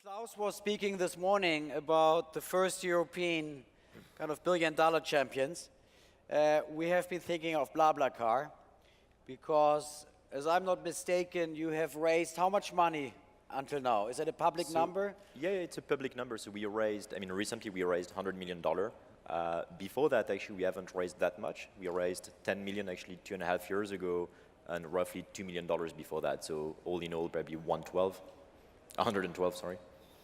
Klaus was speaking this morning about the first European kind of billion-dollar champions. We have been thinking of BlaBlaCar because, as I'm not mistaken, you have raised how much money until now? Is it a public number? Yeah, it's a public number. So we raised, recently we raised $100 million. Before that, actually, we haven't raised that much. We raised 10 million actually 2.5 years ago and roughly $2 million before that. So all in all, probably 112, sorry.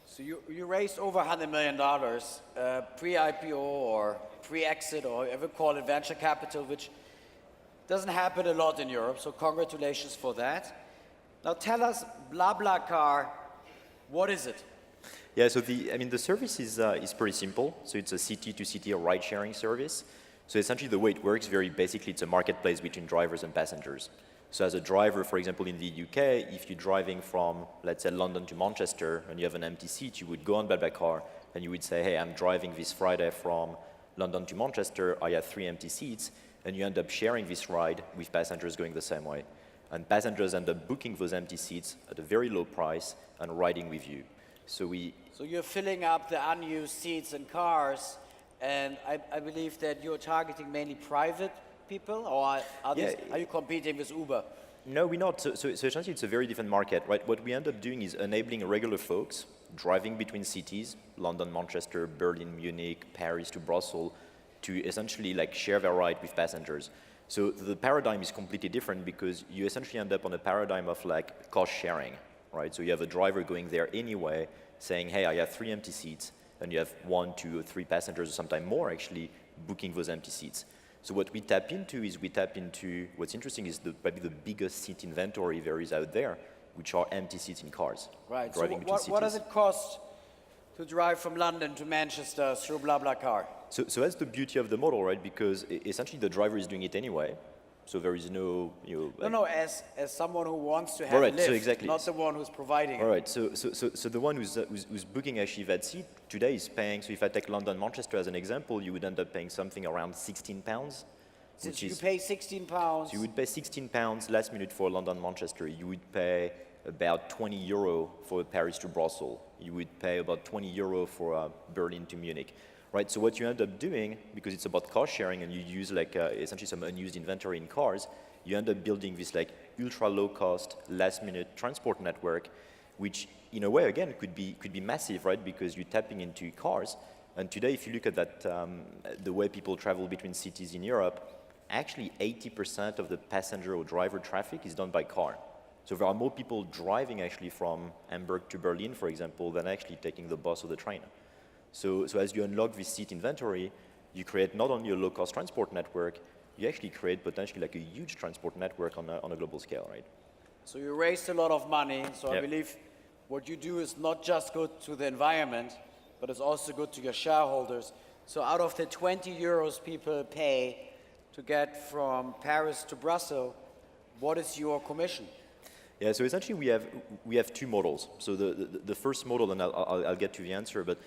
So you raised over $100 million pre-IPO or pre-exit, or however you call it, venture capital, which doesn't happen a lot in Europe, so congratulations for that. Now tell us, BlaBlaCar, what is it? Yeah, so the service is pretty simple. So it's a city-to-city ride-sharing service. So essentially the way it works, very basically, it's a marketplace between drivers and passengers. So as a driver, for example, in the UK, if you're driving from, let's say, London to Manchester and you have an empty seat, you would go on BlaBlaCar and you would say, hey, I'm driving this Friday from London to Manchester, I have 3 empty seats, and you end up sharing this ride with passengers going the same way. And passengers end up booking those empty seats at a very low price and riding with you. So you're filling up the unused seats in cars, and I believe that you're targeting mainly private people, or are you competing with Uber? No, we're not. So essentially, it's a very different market, right? What we end up doing is enabling regular folks driving between cities, London, Manchester, Berlin, Munich, Paris to Brussels, to essentially like share their ride with passengers. So the paradigm is completely different because you essentially end up on a paradigm of like cost sharing, right? So you have a driver going there anyway, saying, hey, I have 3 empty seats, and you have 1, 2, or 3 passengers, or sometimes more actually, booking those empty seats. So what we tap into is what's interesting is probably the biggest seat inventory there is out there, which are empty seats in cars. Right, so what does it cost to drive from London to Manchester through BlaBlaCar? So that's the beauty of the model, right? Because essentially the driver is doing it anyway. So there is no, as someone who wants to have a lift, so exactly. Not the one who's providing it. All right, so the one who's booking actually that seat today is paying, so if I take London, Manchester as an example, you would end up paying something around £16. You pay £16. So you would pay £16 last minute for London, Manchester. You would pay about €20 for Paris to Brussels. You would pay about €20 for Berlin to Munich. Right, so what you end up doing, because it's about cost sharing and you use like essentially some unused inventory in cars, you end up building this like ultra low cost, last minute transport network, which in a way again could be massive, right? Because you're tapping into cars. And today, if you look at that, the way people travel between cities in Europe, actually 80% of the passenger or driver traffic is done by car. So there are more people driving actually from Hamburg to Berlin, for example, than actually taking the bus or the train. So as you unlock this seat inventory, you create not only a low-cost transport network, you actually create potentially like a huge transport network on a global scale, right? So you raised a lot of money, so Yep. I believe what you do is not just good to the environment, but it's also good to your shareholders. So out of the €20 people pay to get from Paris to Brussels, what is your commission? Yeah, so essentially we have 2 models. So the first model, and I'll get to the answer, but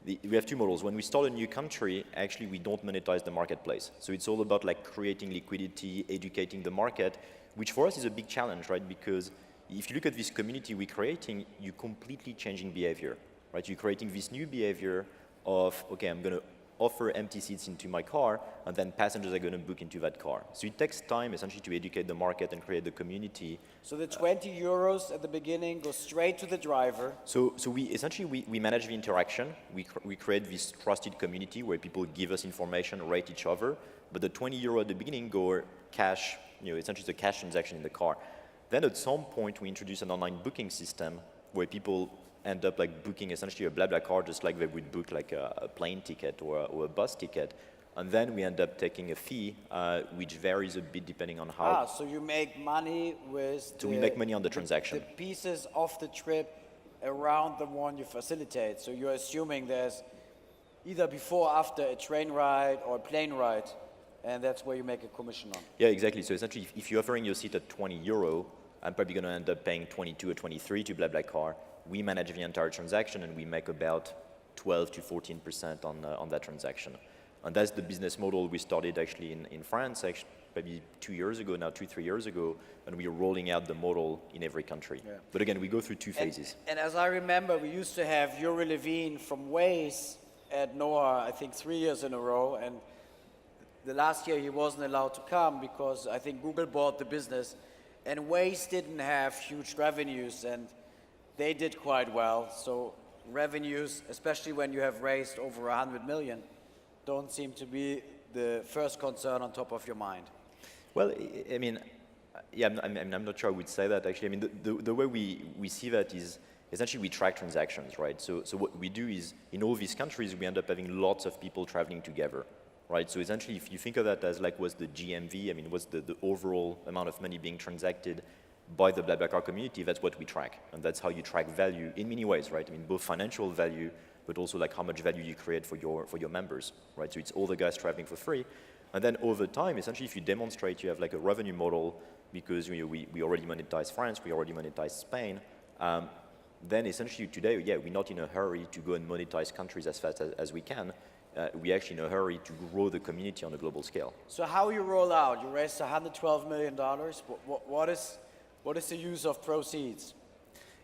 we have 2 models. When we start a new country, actually we don't monetize the marketplace. So it's all about like creating liquidity, educating the market, which for us is a big challenge, right? Because if you look at this community we're creating, you're completely changing behavior, right? You're creating this new behavior of, okay, I'm going to offer empty seats into my car, and then passengers are going to book into that car. So it takes time essentially to educate the market and create the community. So the €20 at the beginning goes straight to the driver. So we essentially manage the interaction. We create this trusted community where people give us information, rate each other. But the €20 at the beginning go cash, essentially the cash transaction in the car. Then at some point we introduce an online booking system where people end up like booking essentially a BlaBlaCar just like they would book like a plane ticket or a bus ticket. And then we end up taking a fee, which varies a bit depending on how. So you make money with we make money on the transaction. The pieces of the trip around the one you facilitate. So you're assuming there's either before or after a train ride or a plane ride, and that's where you make a commission on. Yeah, exactly. So essentially, if you're offering your seat at €20, I'm probably going to end up paying 22 or 23 to BlaBlaCar. We manage the entire transaction, and we make about 12 to 14% on that transaction. And that's the business model we started actually in France, actually, maybe 2 years ago now, 2-3 years ago, and we are rolling out the model in every country. Yeah. But again, we go through two phases. And as I remember, we used to have Yuri Levine from Waze at NOAH, I think 3 years in a row, and the last year he wasn't allowed to come because I think Google bought the business, and Waze didn't have huge revenues, and they did quite well. So revenues, especially when you have raised over 100 million, don't seem to be the first concern on top of your mind. Well, I mean, yeah, I'm not sure I would say that actually. I mean, the way we see that is essentially we track transactions, right? So what we do is in all these countries we end up having lots of people traveling together, right? So essentially, if you think of that as like what's the GMV, I mean, what's the overall amount of money being transacted by the BlaBlaCar community, that's what we track, and that's how you track value in many ways, right? I mean, both financial value, but also like how much value you create for your members, right? So it's all the guys traveling for free. And then over time, essentially, if you demonstrate you have like a revenue model, because we already monetize France, we already monetize Spain, then essentially today, yeah, we're not in a hurry to go and monetize countries as fast as we can. We're actually in a hurry to grow the community on a global scale. So how you roll out? You raised $112 million. What is the use of proceeds?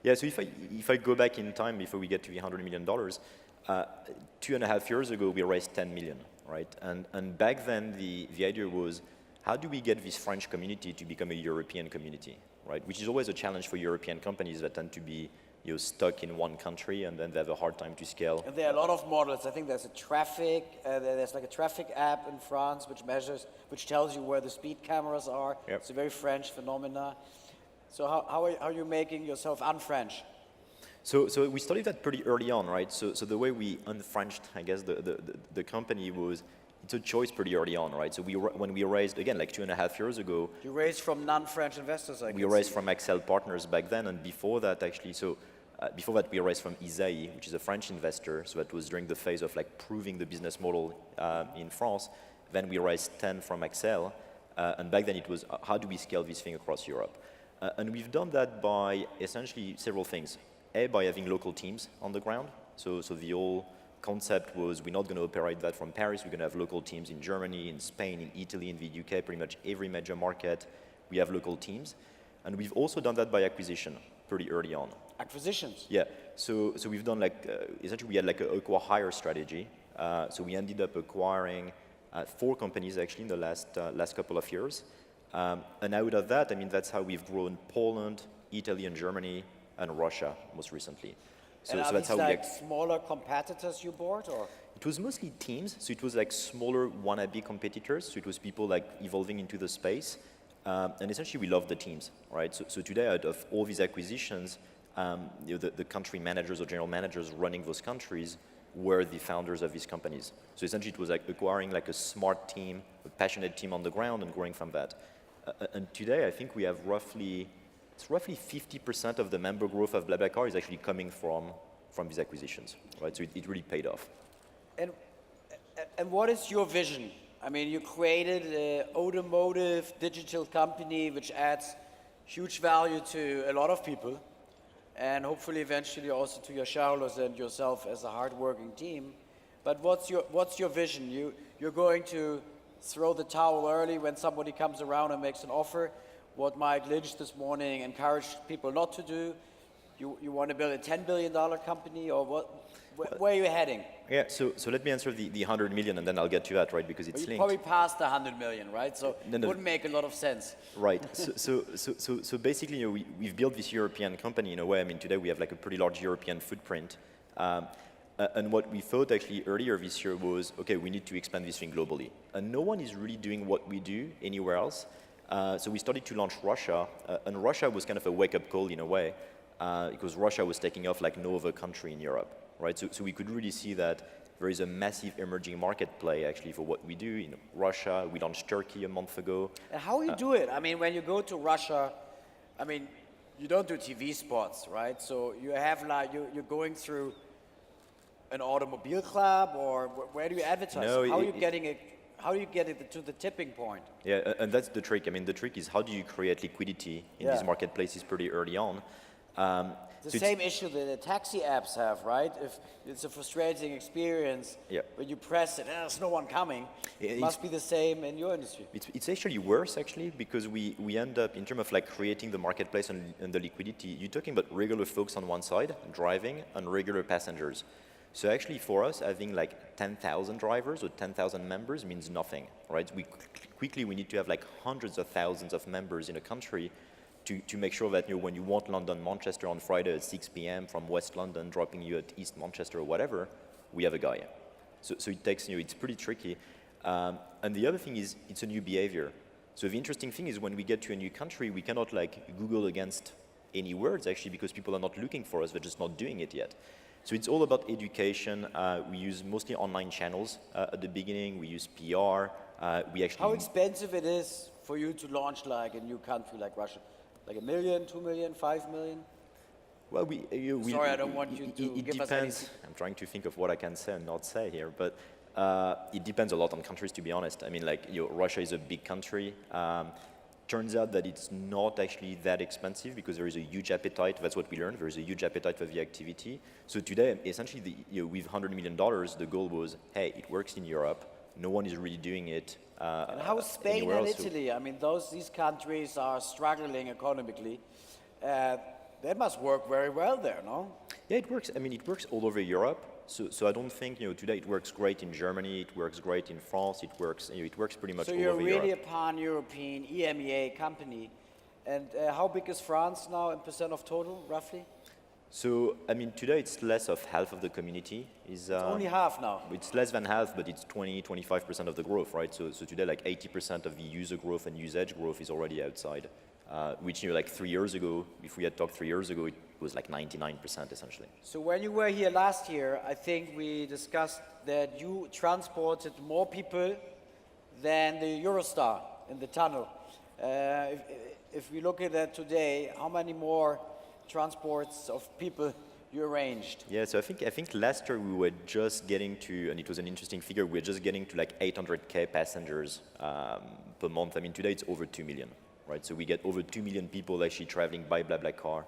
Yeah, so if I go back in time before we get to the $100 million, 2.5 years ago we raised 10 million, right? And back then the idea was, how do we get this French community to become a European community, right? Which is always a challenge for European companies that tend to be stuck in one country and then they have a hard time to scale. And there are a lot of models. I think there's a traffic, there's like a traffic app in France which tells you where the speed cameras are. Yep. It's a very French phenomena. So how are you making yourself un-French? So we studied that pretty early on, right? So the way we un-Frenched, I guess, the company was, it's a choice pretty early on, right? So when we raised, again, like 2.5 years ago. You raised from non-French investors, I guess. We raised from Accel Partners back then, and before that, actually, before that we raised from Isaïe, which is a French investor, so that was during the phase of like proving the business model in France. Then we raised 10 from Accel, and back then it was, how do we scale this thing across Europe? And we've done that by essentially several things. By having local teams on the ground. So the whole concept was we're not going to operate that from Paris. We're going to have local teams in Germany, in Spain, in Italy, in the UK, pretty much every major market. We have local teams. And we've also done that by acquisition pretty early on. Acquisitions? Yeah. So we've done like, essentially we had like a acquire strategy. So we ended up acquiring 4 companies actually in the last couple of years. And out of that, I mean, that's how we've grown Poland, Italy, and Germany, and Russia most recently. So that's how like smaller competitors you bought, or? It was mostly teams, so it was like smaller wannabe competitors. So it was people like evolving into the space, and essentially we love the teams, right? So today, out of all these acquisitions, the country managers or general managers running those countries were the founders of these companies. So essentially, it was like acquiring like a smart team, a passionate team on the ground, and growing from that. And today, I think we have roughly 50% of the member growth of BlaBlaCar is actually coming from these acquisitions, right? So it really paid off. And what is your vision? I mean, you created an automotive digital company which adds huge value to a lot of people, and hopefully eventually also to your shareholders and yourself as a hard-working team. But what's your vision? You're going to throw the towel early when somebody comes around and makes an offer? What Mike Lynch this morning encouraged people not to do? You want to build a $10 billion company, or what? Where are you heading? Yeah, so let me answer the 100 million, and then I'll get to that, right? Because it's linked. You probably passed the 100 million, right? So it wouldn't make a lot of sense. Right. So basically, we've built this European company in a way. I mean, today we have like a pretty large European footprint. And what we thought actually earlier this year was, okay, we need to expand this thing globally. And no one is really doing what we do anywhere else. So we started to launch Russia, and Russia was kind of a wake-up call in a way, because Russia was taking off like no other country in Europe, right? So we could really see that there is a massive emerging market play actually for what we do in Russia. We launched Turkey a month ago. And how you do it? I mean, when you go to Russia, I mean, you don't do TV spots, right? So you have like, you're going through an automobile club, or where do you advertise? No, how are you getting it to the tipping point? Yeah, and that's the trick. I mean, the trick is how do you create liquidity in these marketplaces pretty early on? The So same issue that the taxi apps have, right? If it's a frustrating experience, Yeah. when you press it, there's no one coming. It It's- must be the same in your industry. It's actually worse, actually, because we end up, in terms of like creating the marketplace and the liquidity, you're talking about regular folks on one side, driving, and regular passengers. So actually, for us, having like 10,000 drivers or 10,000 members means nothing, right? Quickly, we need to have like hundreds of thousands of members in a country to make sure that, when you want London, Manchester on Friday at 6 p.m. from West London, dropping you at East Manchester or whatever, we have a guy. So it takes, it's pretty tricky. And the other thing is, it's a new behavior. So the interesting thing is when we get to a new country, we cannot like Google against any words actually because people are not looking for us, they're just not doing it yet. So it's all about education. We use mostly online channels at the beginning. We use PR. We actually. How expensive it is for you to launch like a new country like Russia? Like $1 million, $2 million, $5 million? Well, Sorry, I don't want you to it give us depends. anything. I'm trying to think of what I can say and not say here, but it depends a lot on countries, to be honest. I mean, like, Russia is a big country. Turns out that it's not actually that expensive because there is a huge appetite. That's what we learned. There is a huge appetite for the activity. So today, essentially, with $100 million, the goal was, hey, it works in Europe. No one is really doing it. And how is Spain anywhere and else. Italy? I mean, these countries are struggling economically. That must work very well there, no? Yeah, it works. I mean, it works all over Europe. So I don't think, today it works great in Germany, it works great in France, it works pretty much So all you're over really Europe. a pan-European EMEA company. And how big is France now in percent of total, roughly? So, I mean, today it's less of half of the community. It's only half now. It's less than half, but it's 25% of the growth, right? So today, like 80% of the user growth and usage growth is already outside, which, like 3 years ago, if we had talked 3 years ago, it was like 99% essentially. So when you were here last year, I think we discussed that you transported more people than the Eurostar in the tunnel. If we look at that today, how many more transports of people you arranged? Yeah, so I think last year we were just getting to, and it was an interesting figure, we were just getting to like 800K passengers per month. I mean, today it's over 2 million, right? So we get over 2 million people actually traveling by BlaBlaCar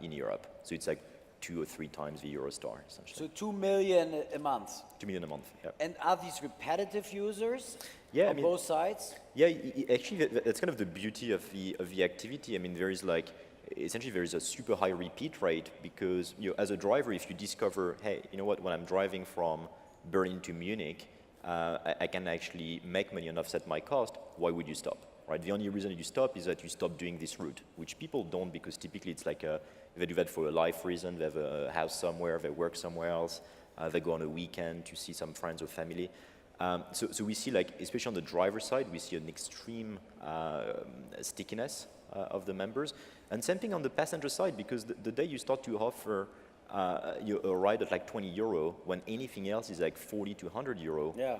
in Europe. So it's like 2 or 3 times the Eurostar, essentially. So 2 million a month. 2 million a month, yeah. And are these repetitive users Yeah, on both sides? Yeah, actually, that's kind of the beauty of the activity. I mean, there is like, essentially there is a super high repeat rate because, as a driver, if you discover, hey, you know what, when I'm driving from Berlin to Munich, I can actually make money and offset my cost, why would you stop, right? The only reason you stop is that you stop doing this route, which people don't because typically it's like they do that for a life reason, they have a house somewhere, they work somewhere else, they go on a weekend to see some friends or family. So we see, like, especially on the driver side, we see an extreme stickiness of the members. And same thing on the passenger side, because the day you start to offer a ride at like 20 euro, when anything else is like 40 to 100 euro, Yeah.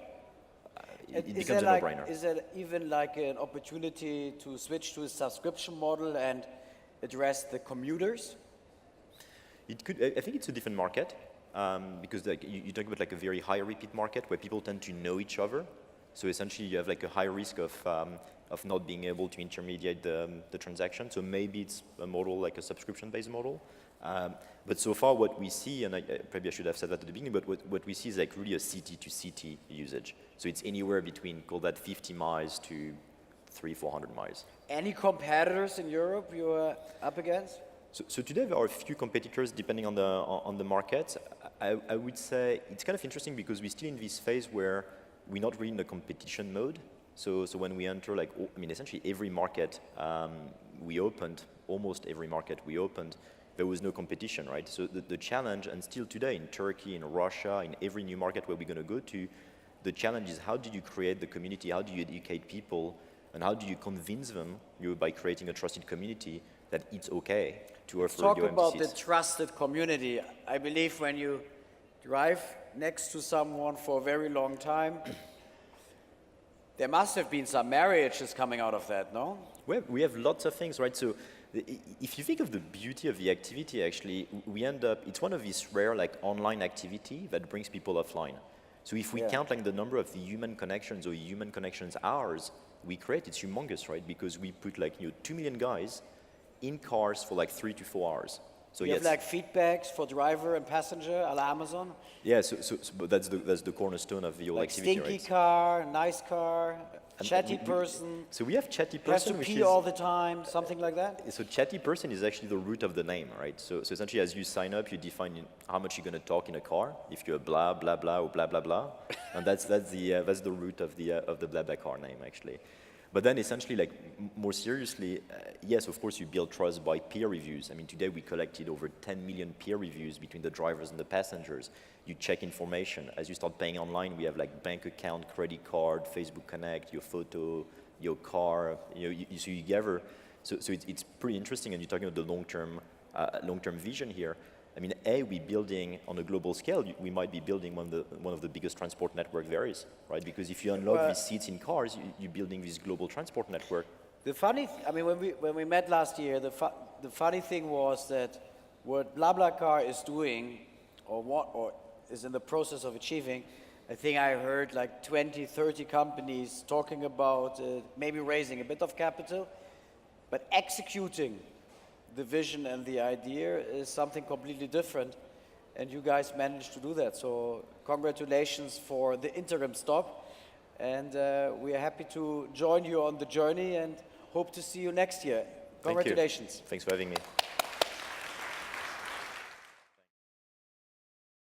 it Is becomes a there no-brainer. Is there even like an opportunity to switch to a subscription model and address the commuters? It could. I think it's a different market because like you talk about like a very high repeat market where people tend to know each other. So essentially, you have like a high risk of not being able to intermediate the transaction. So maybe it's a model like a subscription-based model. But so far, what we see, and probably I should have said that at the beginning, but what we see is like really a city-to-city usage. So it's anywhere between, call that 50 miles to 300-400 miles. Any competitors in Europe you are up against? So today there are a few competitors depending on the market. I would say it's kind of interesting because we're still in this phase where we're not really in the competition mode. So when we enter, like, I mean, essentially every market we opened, almost every market we opened, there was no competition, right? So the challenge, and still today in Turkey, in Russia, in every new market where we're going to go to, the challenge is how do you create the community, how do you educate people, and how do you convince them, by creating a trusted community, that it's okay to offer Talk your about the MCs. trusted community. I believe when you drive next to someone for a very long time, there must have been some marriages coming out of that, no? We have lots of things, right? So if you think of the beauty of the activity, actually, we end up, it's one of these rare like online activity that brings people offline. So if we count like the number of the human connections or human connections hours we create, it's humongous, right? Because we put like 2 million guys in cars for like 3 to 4 hours. So You yes, have like feedbacks for driver and passenger, a la Amazon? yeah. But that's the cornerstone of the whole Like activity, stinky right? car, nice car, chatty we- person, So we have chatty has to person, which pee is all the time, something like that? so chatty person is actually the root of the name, right? So essentially, as you sign up, you define how much you're going to talk in a car. If you're blah blah blah or blah blah blah, and that's the root of the BlaBlaCar name actually. But then essentially, like more seriously, yes, of course, you build trust by peer reviews. I mean, today we collected over 10 million peer reviews between the drivers and the passengers. You check information. As you start paying online, we have like bank account, credit card, Facebook Connect, your photo, your car. So you gather. So it's pretty interesting, and you're talking about the long-term vision here. I mean, we're building on a global scale. We might be building one of the biggest transport network there is, right? Because if you unlock these seats in cars, you're building this global transport network. The funny, I mean, when we met last year, the funny thing was that what BlaBlaCar is doing, or is in the process of achieving, I think I heard like 20, 30 companies talking about maybe raising a bit of capital, but executing the vision and the idea is something completely different, and you guys managed to do that. So congratulations for the interim stop, and we are happy to join you on the journey and hope to see you next year. Congratulations. Thanks for having me.